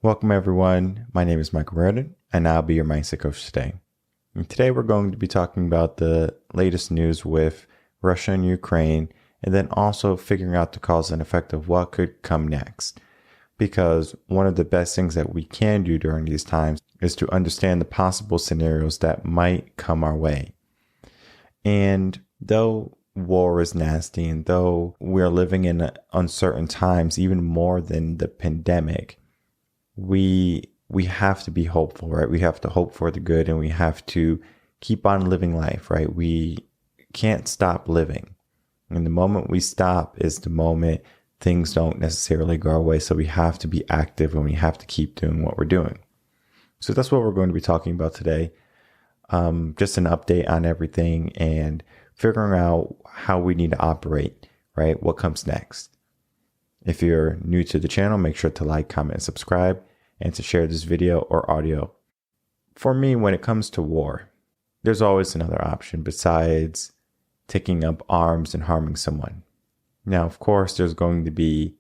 Welcome everyone. My name is Michael Rearden, and I'll be your mindset coach today. And today we're going to be talking about the latest news with Russia and Ukraine, and then also figuring out the cause and effect of what could come next. Because one of the best things that we can do during these times is to understand the possible scenarios that might come our way. And though war is nasty, and though we're living in uncertain times, even more than the pandemic, we have to be hopeful, right? We have to hope for the good, and we have to keep on living life, right? We can't stop living. And the moment we stop is the moment things don't necessarily go our way. So we have to be active, and we have to keep doing what we're doing. So that's what we're going to be talking about today. Just an update on everything and figuring out how we need to operate, right? What comes next. If you're new to the channel, make sure to like, comment, and subscribe, and to share this video or audio. For me, when it comes to war, there's always another option besides taking up arms and harming someone. Now, of course, there's going to be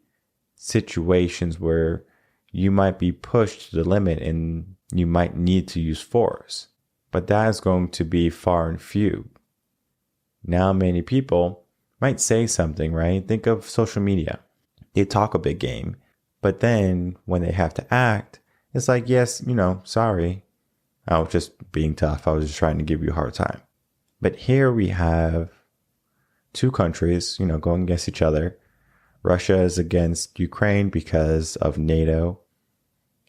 situations where you might be pushed to the limit and you might need to use force, but that is going to be far and few. Now, many people might say something, right? Think of social media. They talk a big game, but then when they have to act, it's like, yes, sorry. I was just being tough. I was just trying to give you a hard time. But here we have two countries, going against each other. Russia is against Ukraine because of NATO,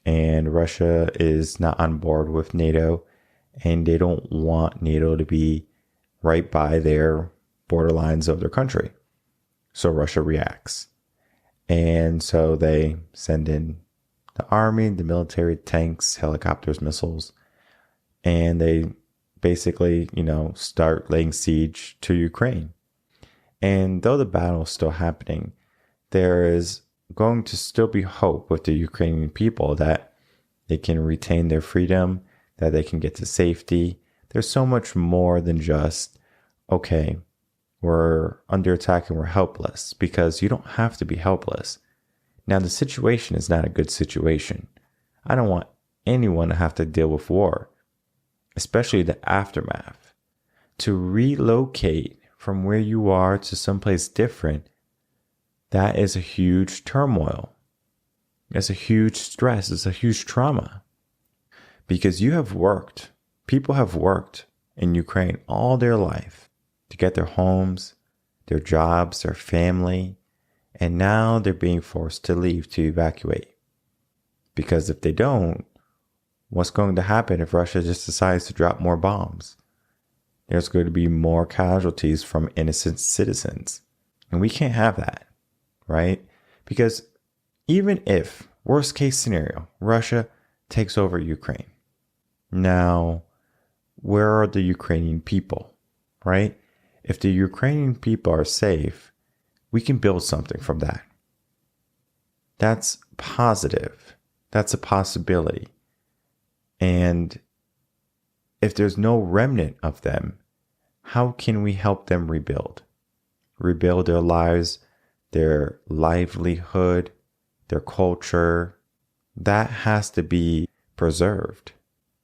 and Russia is not on board with NATO, and they don't want NATO to be right by their borderlines of their country. So Russia reacts. And so they send in the army, the military, tanks, helicopters, missiles, and they basically, start laying siege to Ukraine. And though the battle is still happening, there is going to still be hope with the Ukrainian people that they can retain their freedom, that they can get to safety. There's so much more than just, okay, we're under attack and we're helpless, because you don't have to be helpless. Now, the situation is not a good situation. I don't want anyone to have to deal with war, especially the aftermath. To relocate from where you are to someplace different, that is a huge turmoil. It's a huge stress. It's a huge trauma. Because people have worked in Ukraine all their life to get their homes, their jobs, their family, and now they're being forced to leave, to evacuate. Because if they don't, what's going to happen if Russia just decides to drop more bombs? There's going to be more casualties from innocent citizens. And we can't have that, right? Because even if, worst case scenario, Russia takes over Ukraine, now, where are the Ukrainian people, right? If the Ukrainian people are safe, we can build something from that. That's positive. That's a possibility. And if there's no remnant of them, how can we help them rebuild? Rebuild their lives, their livelihood, their culture. That has to be preserved.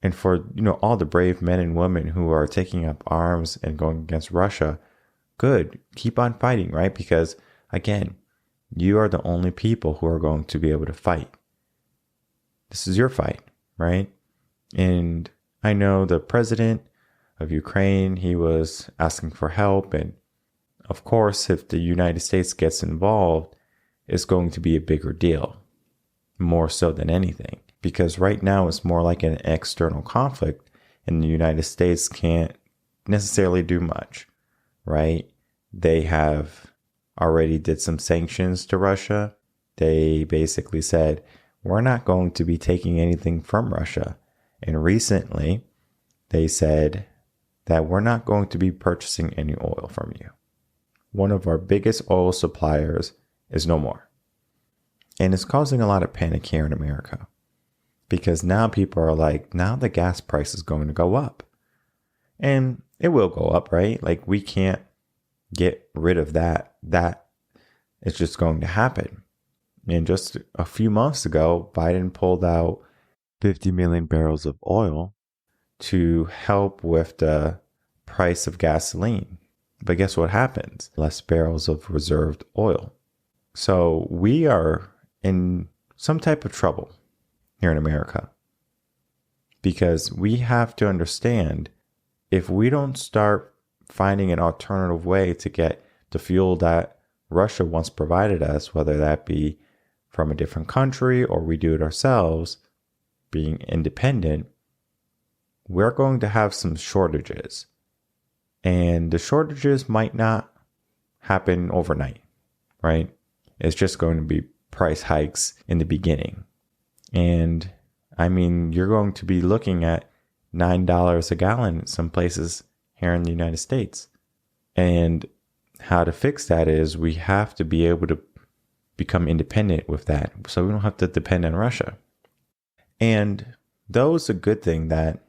And for, all the brave men and women who are taking up arms and going against Russia, good. Keep on fighting, right? Because again, you are the only people who are going to be able to fight. This is your fight, right? And I know the president of Ukraine, he was asking for help. And of course, if the United States gets involved, it's going to be a bigger deal, more so than anything. Because right now it's more like an external conflict, and the United States can't necessarily do much, right? They have already did some sanctions to Russia. They basically said, we're not going to be taking anything from Russia. And recently they said that we're not going to be purchasing any oil from you. One of our biggest oil suppliers is no more. And it's causing a lot of panic here in America. Because now people are like, now the gas price is going to go up. And it will go up, right? Like, we can't get rid of that. That is just going to happen. And just a few months ago, Biden pulled out 50 million barrels of oil to help with the price of gasoline. But guess what happens? Less barrels of reserved oil. So we are in some type of trouble here in America, because we have to understand, if we don't start finding an alternative way to get the fuel that Russia once provided us, whether that be from a different country or we do it ourselves, being independent, we're going to have some shortages. And the shortages might not happen overnight, right? It's just going to be price hikes in the beginning. And I mean, you're going to be looking at $9 a gallon in some places here in the United States. And how to fix that is we have to be able to become independent with that, so we don't have to depend on Russia. And though it's a good thing that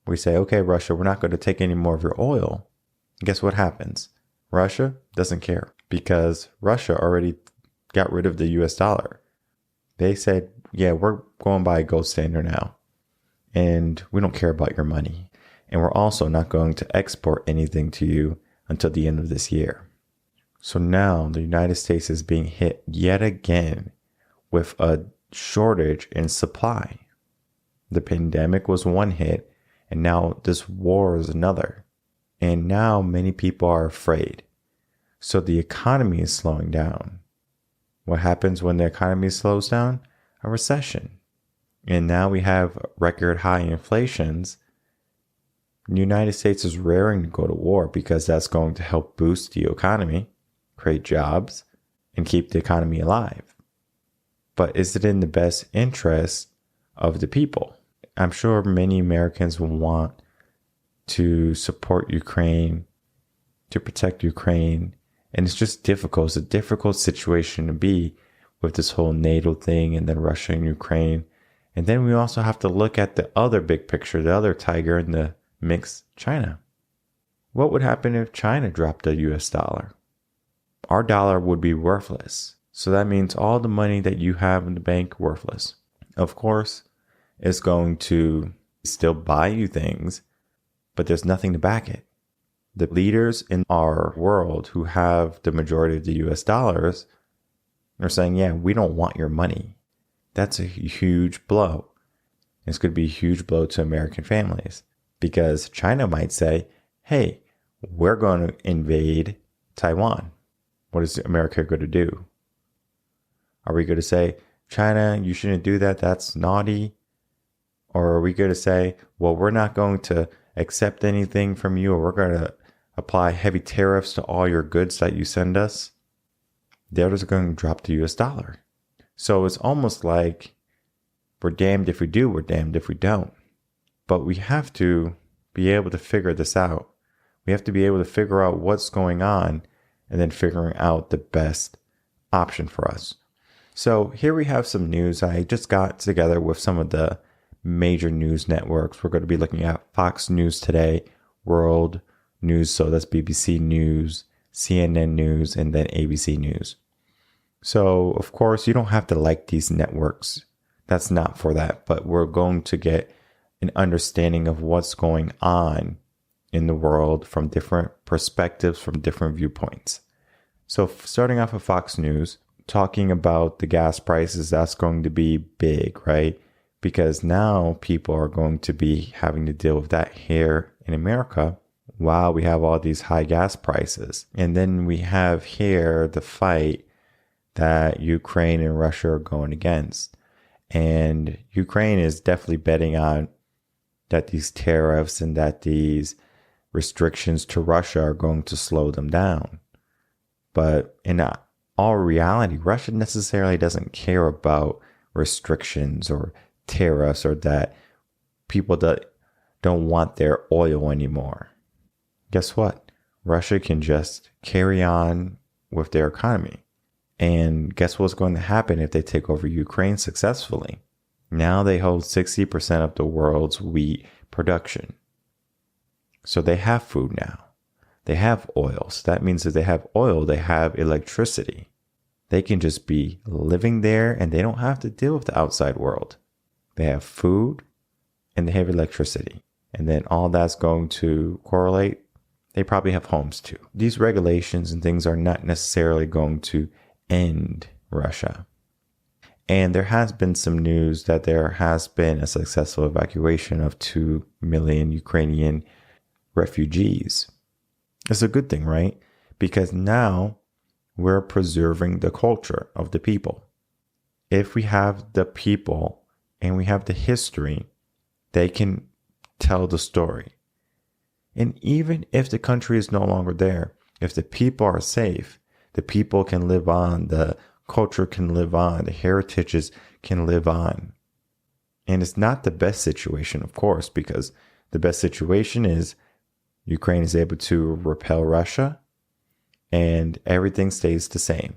we say, okay, Russia, we're not going to take any more of your oil. Guess what happens? Russia doesn't care, because Russia already got rid of the US dollar. They said, yeah, we're going by a gold standard now, and we don't care about your money. And we're also not going to export anything to you until the end of this year. So now the United States is being hit yet again with a shortage in supply. The pandemic was one hit, and now this war is another. And now many people are afraid. So the economy is slowing down. What happens when the economy slows down? A recession. And now we have record high inflations. The United States is raring to go to war, because that's going to help boost the economy, create jobs, and keep the economy alive. But is it in the best interest of the people? I'm sure many Americans will want to support Ukraine, to protect Ukraine. And it's just difficult. It's a difficult situation to be with this whole NATO thing, and then Russia and Ukraine. And then we also have to look at the other big picture, the other tiger in the mix, China. What would happen if China dropped the US dollar? Our dollar would be worthless. So that means all the money that you have in the bank, worthless. Of course, it's going to still buy you things, but there's nothing to back it. The leaders in our world who have the majority of the US dollars are saying, yeah, we don't want your money. That's a huge blow. It's going to be a huge blow to American families, because China might say, hey, we're going to invade Taiwan. What is America going to do? Are we going to say, China, you shouldn't do that, that's naughty? Or are we going to say, well, we're not going to accept anything from you, or we're going to apply heavy tariffs to all your goods that you send us? The others are going to drop the US dollar. So it's almost like we're damned if we do, we're damned if we don't. But we have to be able to figure this out. We have to be able to figure out what's going on, and then figuring out the best option for us. So here we have some news. I just got together with some of the major news networks. We're going to be looking at Fox News Today, World News, so that's BBC News, CNN News, and then ABC News. So, of course, you don't have to like these networks. That's not for that. But we're going to get an understanding of what's going on in the world from different perspectives, from different viewpoints. So starting off with Fox News, talking about the gas prices, that's going to be big, right? Because now people are going to be having to deal with that here in America while we have all these high gas prices. And then we have here the fight that Ukraine and Russia are going against. And Ukraine is definitely betting on that these tariffs and that these restrictions to Russia are going to slow them down. But in all reality, Russia necessarily doesn't care about restrictions or tariffs, or that people that don't want their oil anymore. Guess what? Russia can just carry on with their economy. And guess what's going to happen if they take over Ukraine successfully? Now they hold 60% of the world's wheat production. So they have food now. They have oil. So that means that they have oil, they have electricity. They can just be living there and they don't have to deal with the outside world. They have food and they have electricity. And then all that's going to correlate. They probably have homes too. These regulations and things are not necessarily going to end Russia. And there has been some news that there has been a successful evacuation of 2 million Ukrainian refugees. It's a good thing, right? Because now we're preserving the culture of the people. If we have the people and we have the history, they can tell the story. And even if the country is no longer there, if the people are safe, the people can live on, the culture can live on, the heritages can live on. And it's not the best situation, of course, because the best situation is Ukraine is able to repel Russia and everything stays the same,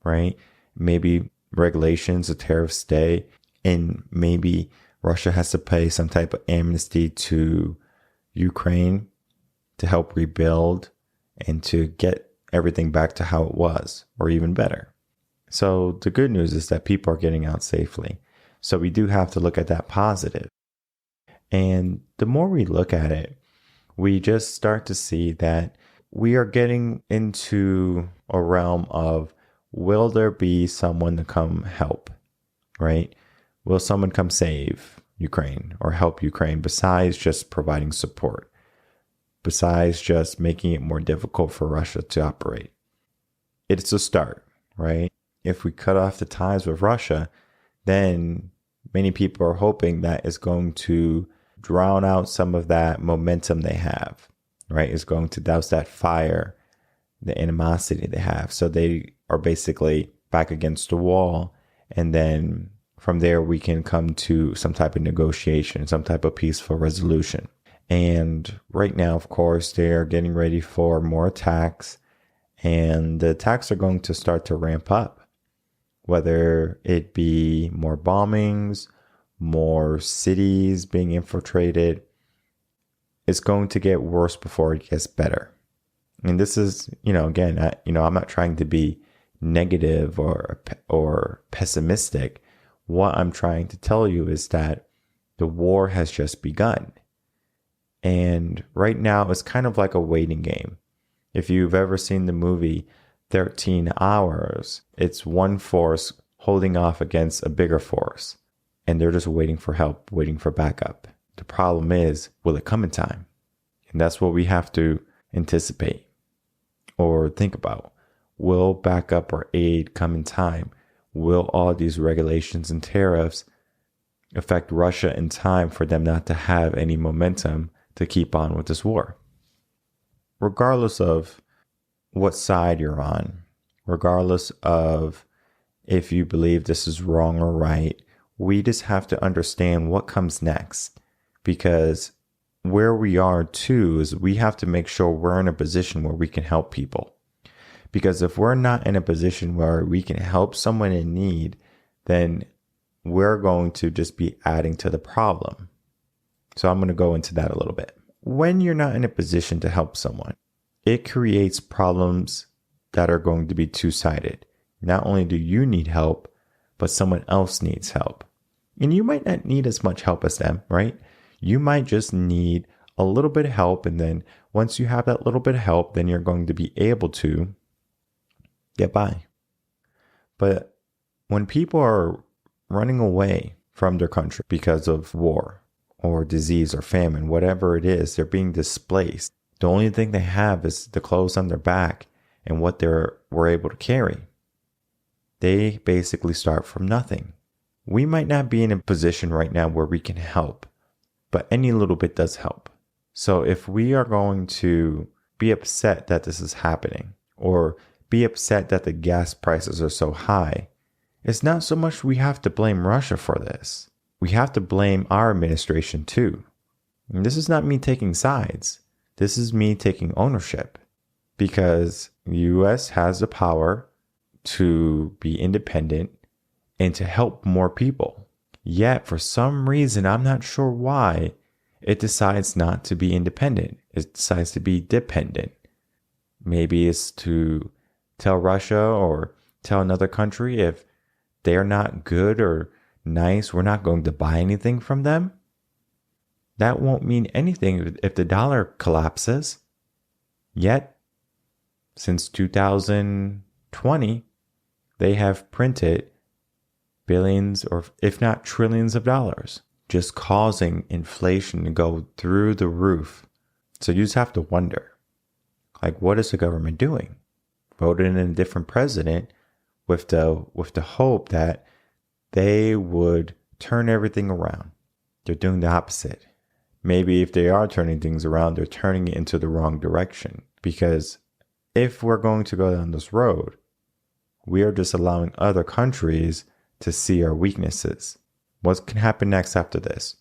right? Maybe regulations, the tariffs stay, and maybe Russia has to pay some type of amnesty to Ukraine to help rebuild and to get everything back to how it was, or even better. So the good news is that people are getting out safely. So we do have to look at that positive. And the more we look at it, we just start to see that we are getting into a realm of, will there be someone to come help, right? Will someone come save Ukraine or help Ukraine besides just providing support, besides just making it more difficult for Russia to operate? It's a start, right? If we cut off the ties with Russia, then many people are hoping that it's going to drown out some of that momentum they have, right? It's going to douse that fire, the animosity they have. So they are basically back against the wall. And then from there, we can come to some type of negotiation, some type of peaceful resolution. And right now, of course, they're getting ready for more attacks. And the attacks are going to start to ramp up, whether it be more bombings, more cities being infiltrated. It's going to get worse before it gets better. And this is, again, I'm not trying to be negative or pessimistic. What I'm trying to tell you is that the war has just begun. And right now it's kind of like a waiting game. If you've ever seen the movie 13 Hours, it's one force holding off against a bigger force. And they're just waiting for help, waiting for backup. The problem is, will it come in time? And that's what we have to anticipate or think about. Will backup or aid come in time? Will all these regulations and tariffs affect Russia in time for them not to have any momentum to keep on with this war? Regardless of what side you're on, regardless of if you believe this is wrong or right, we just have to understand what comes next, because where we are too is we have to make sure we're in a position where we can help people. Because if we're not in a position where we can help someone in need, then we're going to just be adding to the problem. So I'm going to go into that a little bit. When you're not in a position to help someone, it creates problems that are going to be two-sided. Not only do you need help, but someone else needs help. And you might not need as much help as them, right? You might just need a little bit of help. And then once you have that little bit of help, then you're going to be able to get by. But when people are running away from their country because of war or disease or famine, whatever it is, they're being displaced. The only thing they have is the clothes on their back and what they were able to carry. They basically start from nothing. We might not be in a position right now where we can help, but any little bit does help. So if we are going to be upset that this is happening, or be upset that the gas prices are so high, it's not so much we have to blame Russia for this. We have to blame our administration too. And this is not me taking sides. This is me taking ownership, because the US has the power to be independent and to help more people. Yet for some reason, I'm not sure why, it decides not to be independent. It decides to be dependent. Maybe it's to tell Russia or tell another country if they're not good or nice, we're not going to buy anything from them? That won't mean anything if the dollar collapses. Yet, since 2020, they have printed billions or if not trillions of dollars, just causing inflation to go through the roof. So you just have to wonder, like, what is the government doing? Voted in a different president with the hope that they would turn everything around. They're doing the opposite. Maybe if they are turning things around, they're turning it into the wrong direction. Because if we're going to go down this road, we are just allowing other countries to see our weaknesses. What can happen next after this?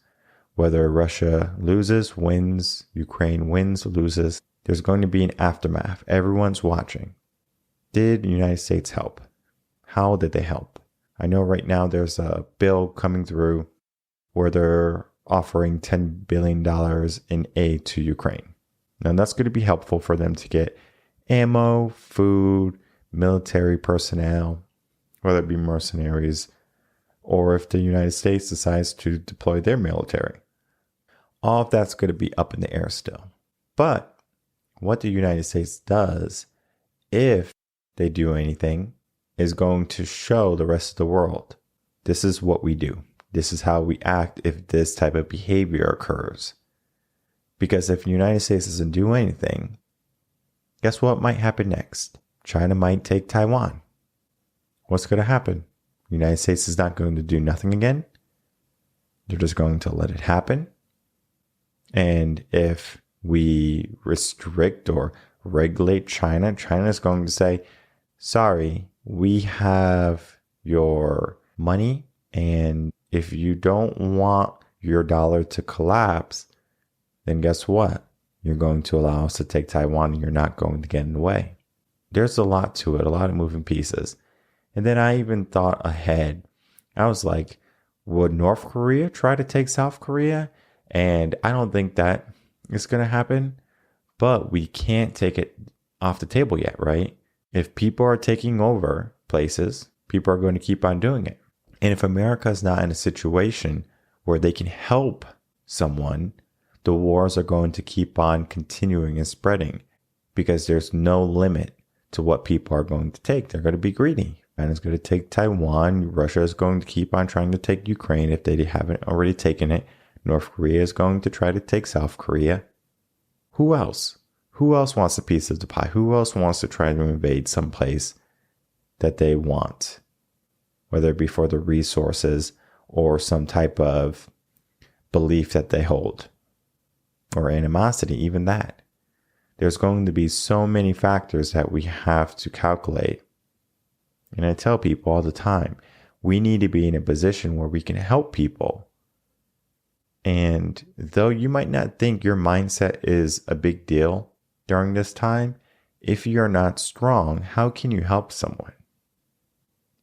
Whether Russia loses, wins, Ukraine wins, loses, there's going to be an aftermath. Everyone's watching. Did the United States help? How did they help? I know right now there's a bill coming through where they're offering $10 billion in aid to Ukraine. Now that's going to be helpful for them to get ammo, food, military personnel, whether it be mercenaries, or if the United States decides to deploy their military. All of that's going to be up in the air still. But what the United States does, if they do anything, is going to show the rest of the world, this is what we do. This is how we act if this type of behavior occurs. Because if the United States doesn't do anything, guess what might happen next? China might take Taiwan. What's going to happen? The United States is not going to do nothing again. They're just going to let it happen. And if we restrict or regulate China, China is going to say, sorry, we have your money, and if you don't want your dollar to collapse, then guess what? You're going to allow us to take Taiwan and you're not going to get in the way. There's a lot to it, a lot of moving pieces. And then I even thought ahead. I was like, would North Korea try to take South Korea? And I don't think that is going to happen, but we can't take it off the table yet, right? If people are taking over places, people are going to keep on doing it. And if America is not in a situation where they can help someone, the wars are going to keep on continuing and spreading because there's no limit to what people are going to take. They're going to be greedy. China's going to take Taiwan. Russia is going to keep on trying to take Ukraine if they haven't already taken it. North Korea is going to try to take South Korea. Who else? Who else wants a piece of the pie? Who else wants to try to invade some place that they want? Whether it be for the resources or some type of belief that they hold. Or animosity, even that. There's going to be so many factors that we have to calculate. And I tell people all the time, we need to be in a position where we can help people. And though you might not think your mindset is a big deal during this time, if you're not strong, how can you help someone?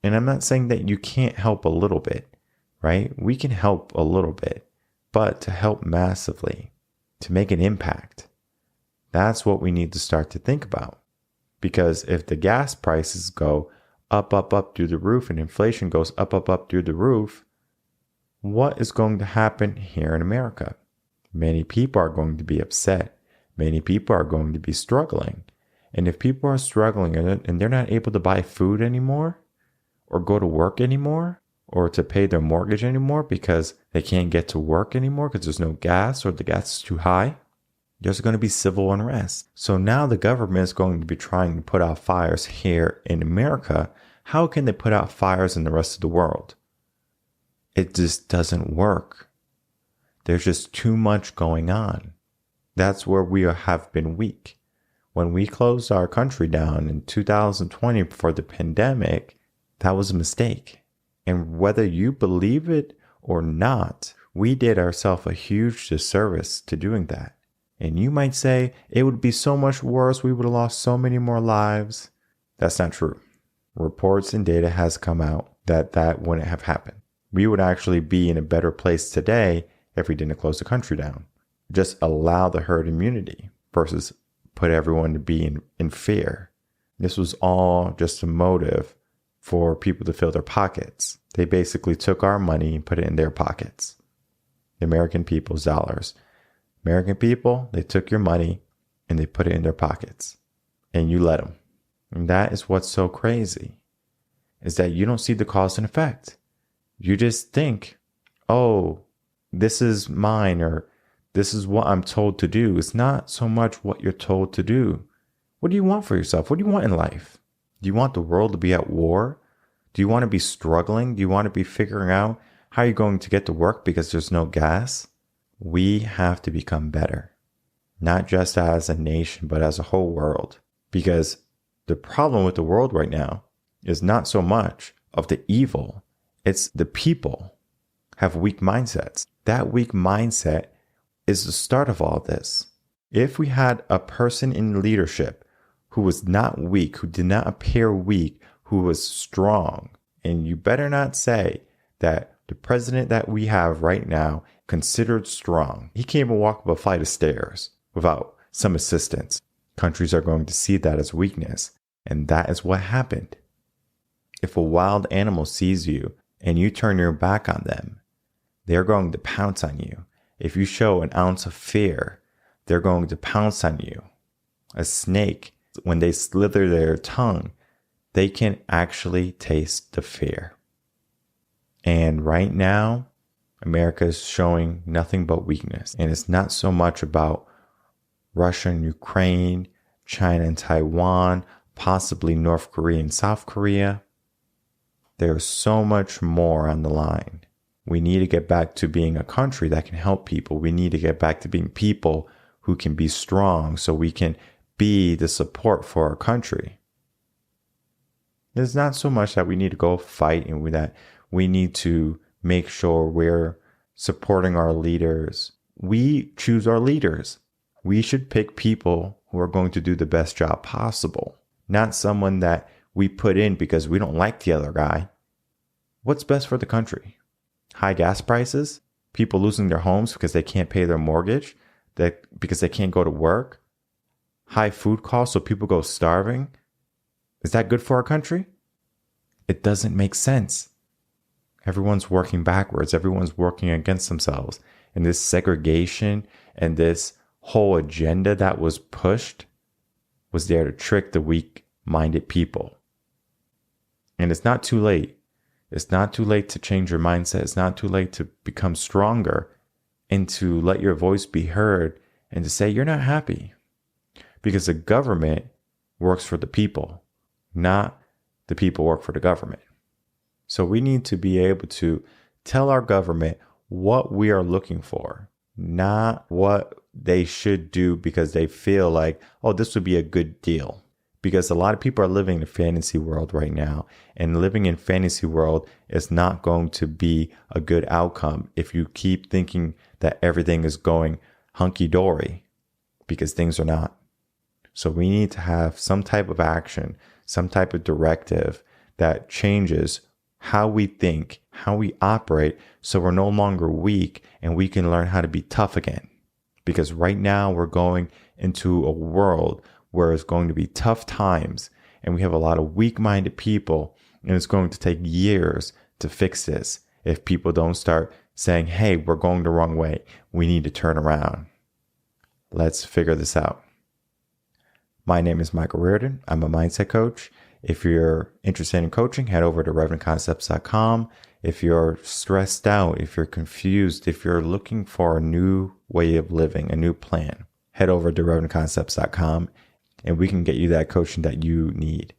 And I'm not saying that you can't help a little bit, right? We can help a little bit, but to help massively, to make an impact, that's what we need to start to think about. Because if the gas prices go up through the roof and inflation goes up through the roof, what is going to happen here in America? Many people are going to be upset. Many people are going to be struggling. And if people are struggling and they're not able to buy food anymore, or go to work anymore, or to pay their mortgage anymore because they can't get to work anymore because there's no gas or the gas is too high, there's going to be civil unrest. So now the government is going to be trying to put out fires here in America. How can they put out fires in the rest of the world? It just doesn't work. There's just too much going on. That's where we have been weak. When we closed our country down in 2020 for the pandemic, that was a mistake. And whether you believe it or not, we did ourselves a huge disservice to doing that. And you might say, it would be so much worse. We would have lost so many more lives. That's not true. Reports and data has come out that wouldn't have happened. We would actually be in a better place today if we didn't close the country down. Just allow the herd immunity versus put everyone to be in fear. This was all just a motive for people to fill their pockets. They basically took our money and put it in their pockets. The American people's dollars. American people, they took your money and they put it in their pockets. And you let them. And that is what's so crazy, is that you don't see the cause and effect. You just think, oh, this is mine, or this is what I'm told to do. It's not so much what you're told to do. What do you want for yourself? What do you want in life? Do you want the world to be at war? Do you want to be struggling? Do you want to be figuring out how you're going to get to work because there's no gas? We have to become better, not just as a nation, but as a whole world. Because the problem with the world right now is not so much of the evil. It's the people have weak mindsets. That weak mindset is the start of all this. If we had a person in leadership who was not weak, who did not appear weak, who was strong, and you better not say that the president that we have right now considered strong. He can't even walk up a flight of stairs without some assistance. Countries are going to see that as weakness. And that is what happened. If a wild animal sees you and you turn your back on them, they're going to pounce on you. If you show an ounce of fear, they're going to pounce on you. A snake, when they slither their tongue, they can actually taste the fear. And right now, America is showing nothing but weakness. And it's not so much about Russia and Ukraine, China and Taiwan, possibly North Korea and South Korea. There's so much more on the line. We need to get back to being a country that can help people. We need to get back to being people who can be strong so we can be the support for our country. It's not so much that we need to go fight and that we need to make sure we're supporting our leaders. We choose our leaders. We should pick people who are going to do the best job possible, not someone that we put in because we don't like the other guy. What's best for the country? High gas prices? People losing their homes because they can't pay their mortgage? Because they can't go to work? High food costs so people go starving? Is that good for our country? It doesn't make sense. Everyone's working backwards. Everyone's working against themselves. And this segregation and this whole agenda that was pushed was there to trick the weak-minded people. And it's not too late. It's not too late to change your mindset. It's not too late to become stronger and to let your voice be heard and to say you're not happy. Because the government works for the people, not the people work for the government. So we need to be able to tell our government what we are looking for, not what they should do because they feel like, oh, this would be a good deal. Because a lot of people are living in a fantasy world right now, and living in fantasy world is not going to be a good outcome if you keep thinking that everything is going hunky-dory, because things are not. So we need to have some type of action, some type of directive that changes how we think, how we operate, so we're no longer weak and we can learn how to be tough again. Because right now we're going into a world where it's going to be tough times and we have a lot of weak-minded people, and it's going to take years to fix this if people don't start saying, hey, we're going the wrong way. We need to turn around. Let's figure this out. My name is Michael Rearden. I'm a mindset coach. If you're interested in coaching, head over to revenconcepts.com. If you're stressed out, if you're confused, if you're looking for a new way of living, a new plan, head over to revenconcepts.com and we can get you that coaching that you need.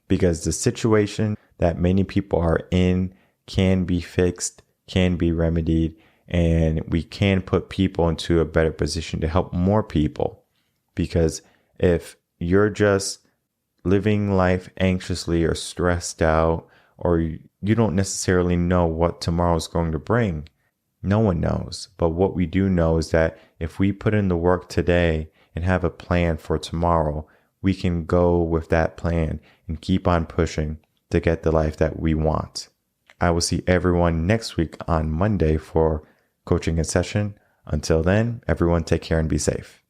Because the situation that many people are in can be fixed, can be remedied, and we can put people into a better position to help more people. Because if you're just living life anxiously or stressed out, or you don't necessarily know what tomorrow is going to bring, no one knows. But what we do know is that if we put in the work today and have a plan for tomorrow, we can go with that plan and keep on pushing to get the life that we want. I will see everyone next week on Monday for coaching and session. Until then, everyone take care and be safe.